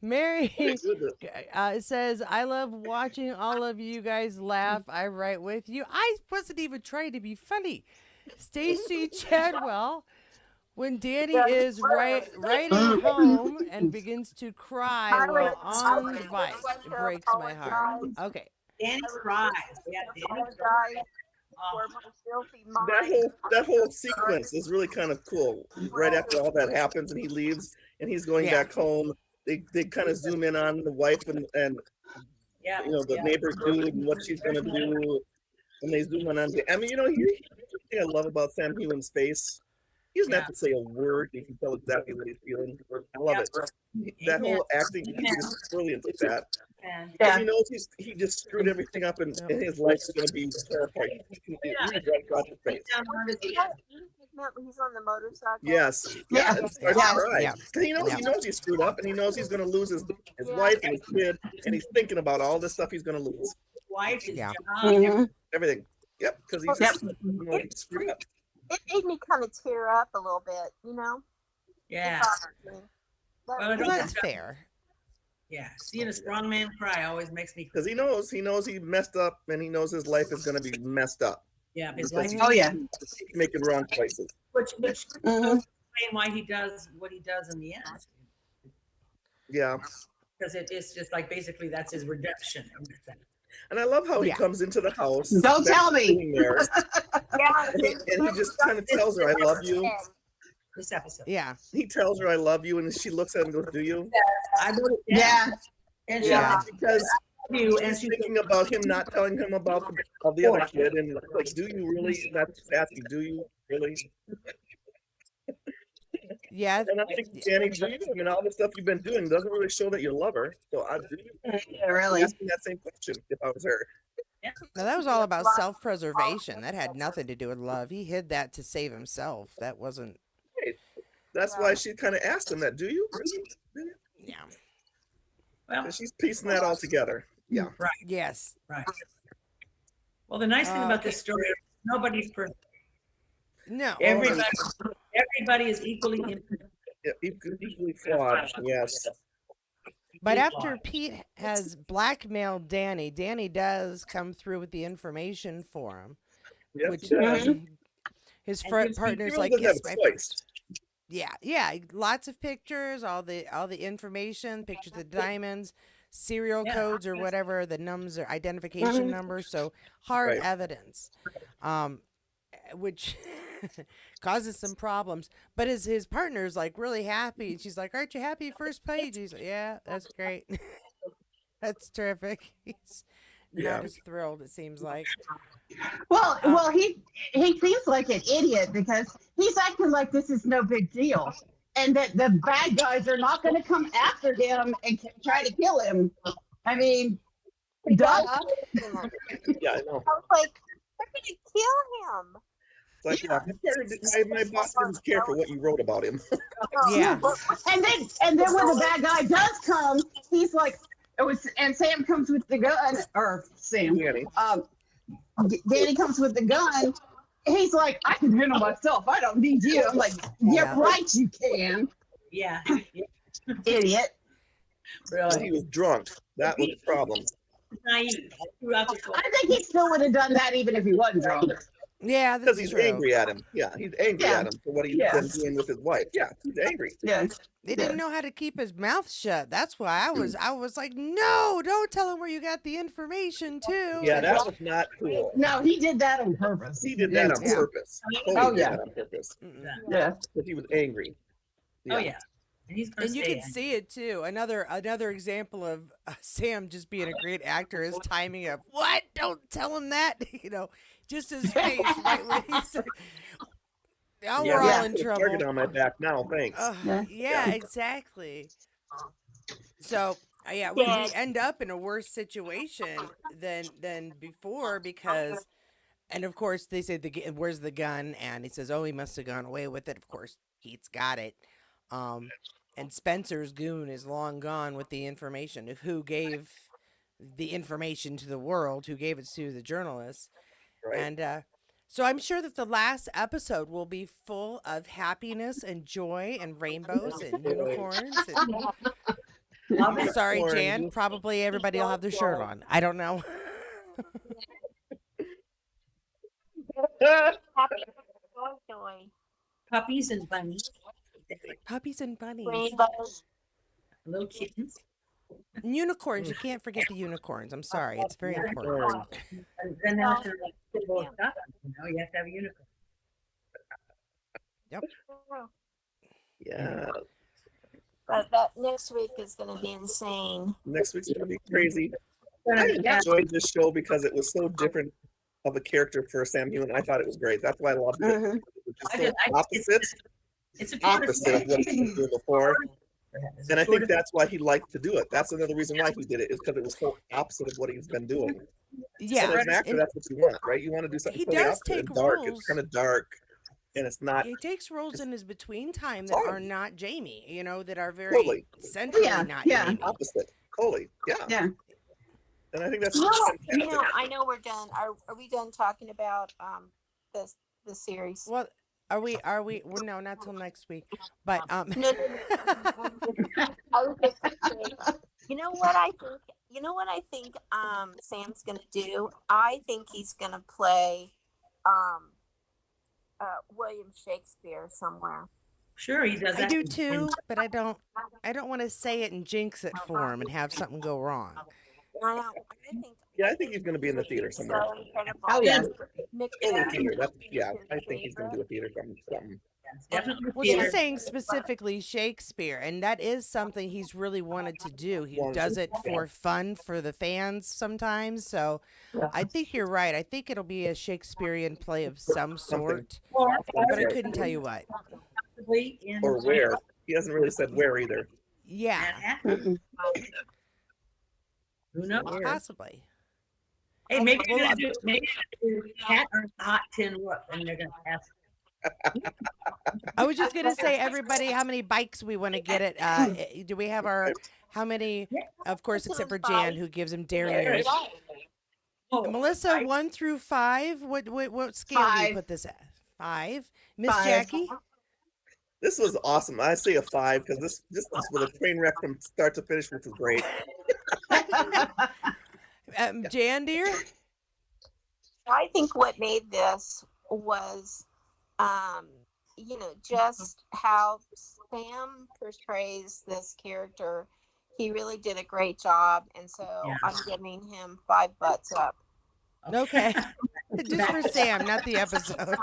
Mary says, I love watching all of you guys laugh. I write with you. I wasn't even trying to be funny. Stacy Chadwell, when Danny is riding home and begins to cry while on the bike, it breaks my heart. Okay. Danny cries. Yeah, Danny cries. That whole sequence is really kind of cool. Right after all that happens and he leaves and he's going back home, they kind of zoom in on the wife and Yeah, you know the neighbor's dude and what she's gonna do, and they zoom in on. I mean, you know, the thing I love about Sam Heughan's face, he doesn't have to say a word. You can tell exactly what he's feeling. I love it. That whole acting, he's just brilliant with that. And He knows he just screwed everything up and his life's going to be terrified. You can read right across his face. Remember, he's on the motorcycle. Yes. Yeah. And starts Yeah. to cry. Yeah. 'Cause he knows he's screwed up, and he knows he's going to lose his Yeah. wife and his kid, and he's thinking about all the stuff he's going to lose. His wife, his Yeah. job, Mhm. Everything. Yep. Because he's Yep. he's screwed up. It made me kind of tear up a little bit, you know? yeah. It bothered me. Well, Well, don't that's get- fair. Yeah, seeing a strong man cry always makes me. Because he knows he messed up, and he knows his life is going to be messed up. Yeah, his Because life. Oh yeah. he's making wrong choices. Which Mhm. explain why he does what he does in the end. Yeah. Because it's just like basically that's his redemption. And I love how he Yeah. comes into the house. Don't tell me. sitting there, Yeah, and he just kind of tells her, "I love you." This episode. Yeah. He tells her, "I love you," and she looks at him and goes, "Do you?" I wrote it down. Yeah. And Yeah. Because you and she's she's thinking about him not telling him about the other kid, and like, do you really? That's asking, do you really? Yeah. And I think, Danny, do you? I mean, all the stuff you've been doing doesn't really show that you love her. So I do Yeah, really. asking that same question if I was her. Now that was all about self-preservation. That had nothing to do with love. He hid that to save himself. That wasn't. That's why she kind of asked him that. Do you really? Do you? Yeah. well, And she's piecing that all together. Yeah. Yes. right. Well, the nice thing about this story is nobody's perfect. No. Everybody is equally imperfect. Yeah, equally flawed. Yes. But after Pete has blackmailed Danny, Danny does come through with the information for him, Yep. which yeah. his And front gives- He partner's really like, doesn't yes, have my a choice. yeah, lots of pictures, all the information, pictures of the diamonds, serial Yeah. codes or whatever the numbers or identification numbers, so hard Right. evidence, which causes some problems. But his partner's like really happy, and she's like, "Aren't you happy? First page." He's like, "Yeah, that's great, that's terrific." He's Yeah. not as thrilled. It seems like. Well, he seems like an idiot because he's acting like this is no big deal, and that the bad guys are not going to come after him and try to kill him. I mean, duh. I Yeah, I know. was like, they're going to kill him. It's like, yeah, my boss didn't care for what you wrote about him. Yeah. And then when the bad guy does come, he's like, and Sam comes with the gun, or Sam, Danny. Danny comes with the gun. He's like, I can handle myself. I don't need you. I'm like, Yeah. yeah, right, you can, Yeah, idiot. He really. was drunk. That was the problem. Naive. Throughout the I think he still would have done that even if he wasn't drunk. Yeah, Because that's he's true. angry at him. Yeah, he's angry Yeah. at him for what he's Yeah. been doing with his wife. Yeah, he's angry. Yeah. They didn't know how to keep his mouth shut. That's why I was like, no, don't tell him where you got the information too. Yeah, that was not cool. No, he did that on purpose. He did that on Yeah. purpose. Totally Oh, did yeah. that on purpose. Mm-mm. Yeah. Because he was angry. Oh yeah, and he's gonna And you stay can see it too. Another example of Sam just being a great actor is timing of what? Don't tell him that. Just his face right when he said, "Now we're Yeah. all in Put a trouble." target on my back now, thanks. Yeah. Yeah, exactly. So yeah, we end up in a worse situation than before because, and of course they say where's the gun, and he says, oh, he must have gone away with it. Of course, Pete's got it. And Spencer's goon is long gone with the information of who gave the information to the world, who gave it to the journalists. Right. And so I'm sure that the last episode will be full of happiness and joy and rainbows and unicorns. And sorry, Jan. Probably everybody will have their shirt on. I don't know. Joy. puppies and bunnies, Puppies and bunnies. Rainbows. little kittens, And unicorns. You can't forget the unicorns. I'm sorry. It's very important. and then after like football stuff, you have to have a unicorn. Yeah. But that next week is going to be insane. Next week's gonna be crazy. I enjoyed this show because it was so different of a character for Sam Heughan. I thought it was great. That's why I loved it. Mhm. It was just I so just- I- opposite It's a opposite of what he was doing before. And I think that's why he liked to do it. That's another reason why he did it, is because it was so opposite of what he's been doing. So Yeah. as an actor, and that's what you want, right? You want to do something He totally does opposite and take dark. roles. It's kind of dark. and it's not He takes roles it's in his between time that are fun. not Jamie, that are very Totally centrally Yeah, not yeah, Jamie. opposite. Totally, yeah. yeah. And I think that's You know what? fantastic. I know we're done. Are we done talking about this the series? Well, well, no, not till next week. But No, no, no. I was just gonna say, you know what I think? You know what I think? Sam's gonna do. I think he's gonna play um William Shakespeare somewhere. Sure, he does I that. do too, but I don't want to say it and jinx it for him and have something go wrong. I know. I think Yeah, I think he's going to be in the theater somewhere. so incredible. Oh yeah. In the Macbeth theater. That's is yeah. his I think he's going to do a favorite. theater something. Definitely Well, theater. she's saying specifically Shakespeare, and that is something he's really wanted to do. He does it for fun for the fans sometimes. So I think you're right. I think it'll be a Shakespearean play of some Something. sort, Or but I Right. couldn't tell you what. possibly in Or where. He hasn't really said where either. Yeah, Manhattan. Who knows? possibly. Hey, maybe Well, they're gonna do maybe they're gonna do Cat or Hot Tin Roof, and they're gonna ask. I was just gonna say, everybody, how many bikes we want to get it. Do we have our how many? Of course, except for Jan, who gives him dairy years. Oh, Melissa, I- 1 through 5. What scale do you 5. put this at? 5. Miss 5. Jackie. This was awesome. I say a 5 because this was with a train wreck from start to finish, which was great. Jan, dear. I think what made this was, just how Sam portrays this character. He really did a great job, and so Yeah. I'm giving him 5 butts up. Okay. Just for Sam, not the episode.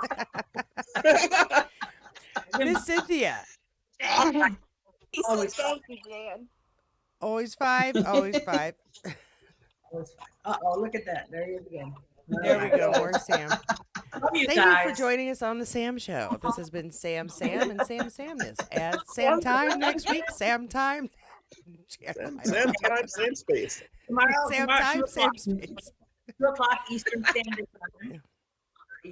Miss Cynthia. He said, "Thank you, Jan." Always 5. Always 5. Uh-oh, look at that. There he is again. There we go. More Sam. Love you Thank guys. you for joining us on the Sam Show. This has been Sam and Sam Samness. At Sam time next week. Sam time. Same time, same space. Tomorrow, Sam tomorrow, time, 2 Sam o'clock, space. 2 o'clock Eastern Standard Time.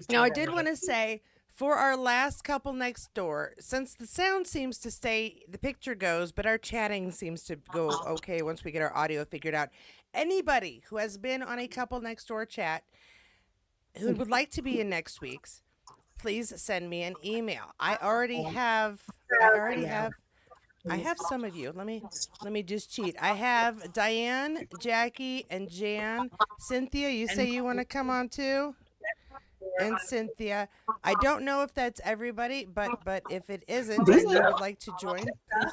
Now, I did want to say, for our last couple next door, since the sound seems to stay, the picture goes, but our chatting seems to go okay once we get our audio figured out. Anybody who has been on a couple next door chat who would like to be in next week's, please send me an email. I have some of you. Let me just cheat. I have Diane, Jackie, and Jan. Cynthia, you say you want to come on too? And Cynthia. I don't know if that's everybody, but if it isn't and you would like to join, please.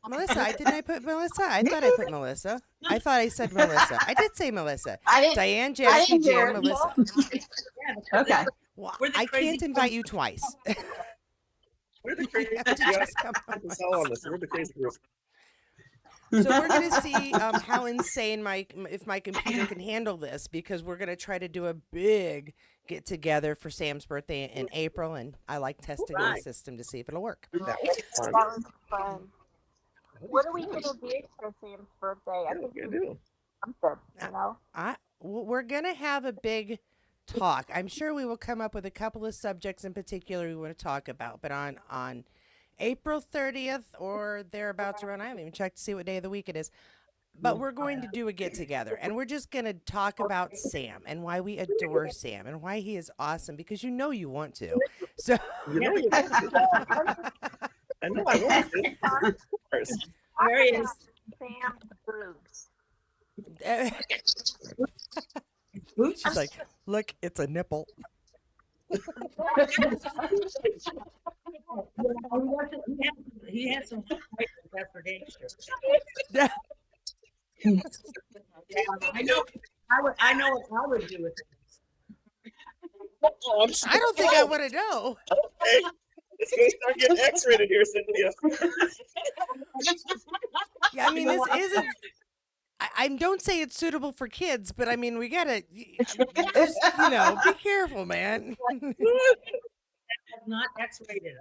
Melissa, didn't I put Melissa? I thought I put Melissa. I thought I said Melissa. I did say Melissa. I didn't. Diane, I Jackie, didn't hear Jan, it. Melissa. Okay. Well, We're the I crazy can't invite you twice. We're the crazy. You have to Yeah, just come on. it's all on this. We're the crazy group. So we're gonna see how insane if my computer can handle this, because we're gonna try to do a big get together for Sam's birthday in April, and I like testing the Right. system to see if it'll work. That was fun. That was fun. What are we gonna do for Sam's birthday? I Yeah, think we we do. something, you know. We're gonna have a big talk. I'm sure we will come up with a couple of subjects in particular we want to talk about, but on April 30th or thereabouts around, I haven't even checked to see what day of the week it is. But we're going to do a get together, and we're just going to talk about Sam and why we adore Sam and why he is awesome, because you know you want to. So You know, you I know I want to. First. There he is. Sam's boobs. she's like, look, it's a nipple. He had some that's for gangster. Yeah. I know. I know what I would do with it. Oh, I'm I don't think I want to know. Okay. It's going to start getting X-rated here, Cynthia. Yeah, I mean, this isn't. I don't say it's suitable for kids, but I mean, we gotta just, be careful, man. Not X-rated.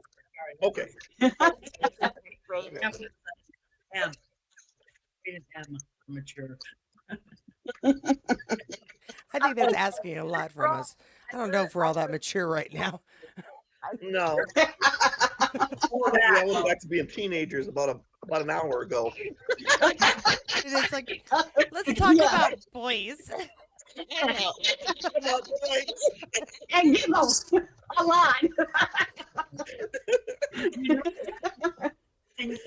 Okay. Rated. M. Rated M. Mature. I think that's asking a lot from us. I don't know if we're all that mature right now. No. Oh, Yeah, I went back to being teenagers about an hour ago. And it's like, let's talk Yeah. about boys. And give them a lot. you know, things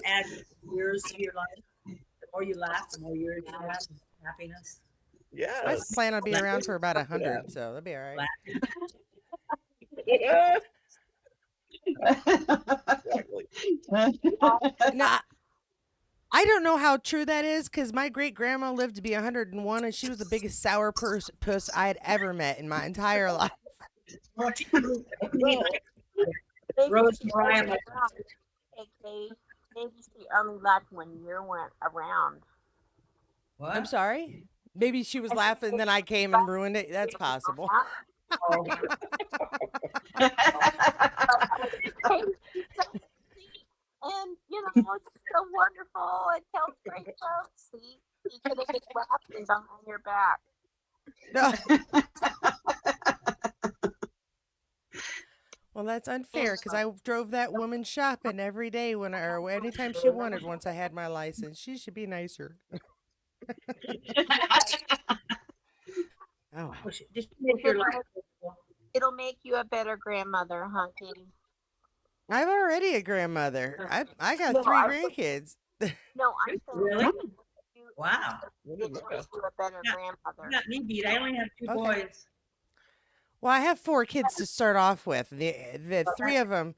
add years to your life. The more you laugh, the more years you have happiness. I Yes. plan on being around for about 100, so that'll be all right. Exactly. Now, I don't know how true that is because my great grandma lived to be 101, and she was the biggest sour puss I had ever met in my entire life. Well, Rose Mariah, my Hey, Kate, maybe she only left when you weren't around. what? I'm sorry. Maybe she was I said, laughing, and then I came and ruined it. That's possible. Oh, And it's so wonderful and tells great jokes. He could have been laughing behind your back. No. Well, that's unfair because I drove that woman shopping every day or anytime she wanted once I had my license. She should be nicer. Oh, wow. just make your life. It'll make you a better grandmother, huh, Katie? I'm already a grandmother. I got No, 3 I- grandkids. No, I'm saying Really? you, Wow. it will make you a better Yeah. grandmother. You got me beat. I only have 2 Okay. boys. Well, I have 4 kids to start off with. The 3 of them,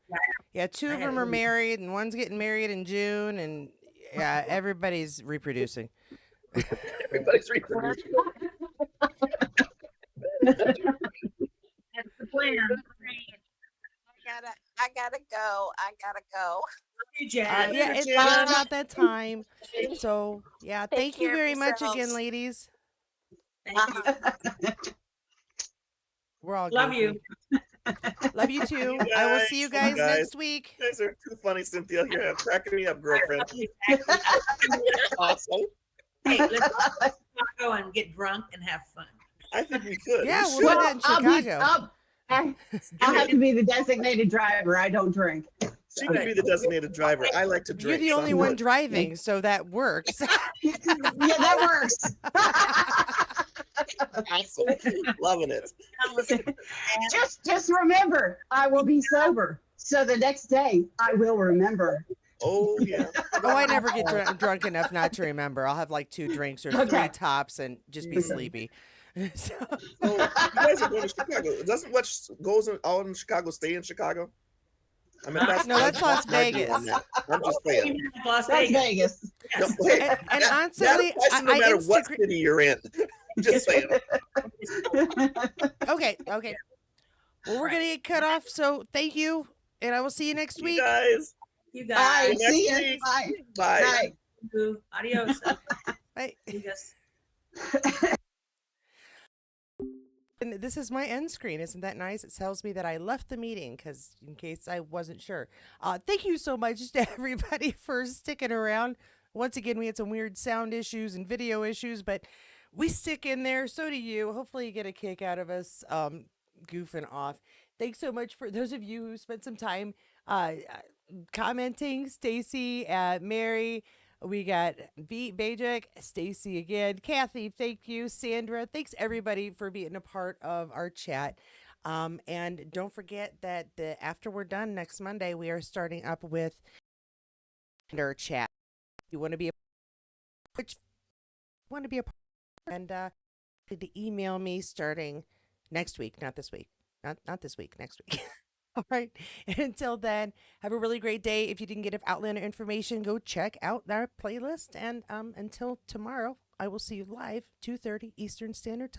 yeah, 2 I of had them are 3. married, and one's getting married in June, and yeah, everybody's reproducing. everybody's reproducing. That's the plan. I gotta go. You, Yeah, Jan. it's Jan. about that time. So, yeah, Take thank you care of very much again, yourselves. ladies. Thank you. We're all Love goofy. you. Love you too. I will see you guys next week. You guys are too funny, Cynthia. You're cracking me up, girlfriend. Awesome. Hey, let's go and get drunk and have fun. I think we could. Yeah, We we'll do should. that in Chicago. I'll have to be the designated driver. I don't drink. She could be the designated driver. I like to You're drink. the so only I'm one good. driving, so that works. Yeah, that works. Awesome. Loving it. Just remember, I will be sober. So the next day, I will remember. Oh, yeah. Oh, I never get drunk enough not to remember. I'll have like 2 drinks or 3 Okay. tops and just be sleepy. So, So you guys are going to Chicago. Doesn't what goes out in Chicago stay in Chicago? I mean, No, that's Las my view Vegas. on that. I'm just saying. Las That's Vegas. Vegas. No, Yes. hey, and that honestly, applies no I matter what Instagram. city you're in. I'm just saying. Okay. Well, we're Right. gonna get cut off. So thank you, and I will see you next You week. guys. You Bye. guys. Next See you. week. Bye. Bye. Bye. Adios. Bye. You guys. And this is my end screen. Isn't that nice? It tells me that I left the meeting because in case I wasn't sure. Thank you so much to everybody for sticking around. Once again, we had some weird sound issues and video issues, but we stick in there. So do you. Hopefully you get a kick out of us goofing off. Thanks so much for those of you who spent some time commenting. Stacy, Mary, we got Bajik, Stacy again, Kathy, thank you, Sandra, thanks everybody for being a part of our chat. And don't forget that after we're done next Monday, we are starting up with our chat. You want to be and to email me starting next week, not this week, not this week, next week. All right. And until then, have a really great day. If you didn't get Outlander information, go check out our playlist. And until tomorrow, I will see you live 2:30 Eastern Standard Time.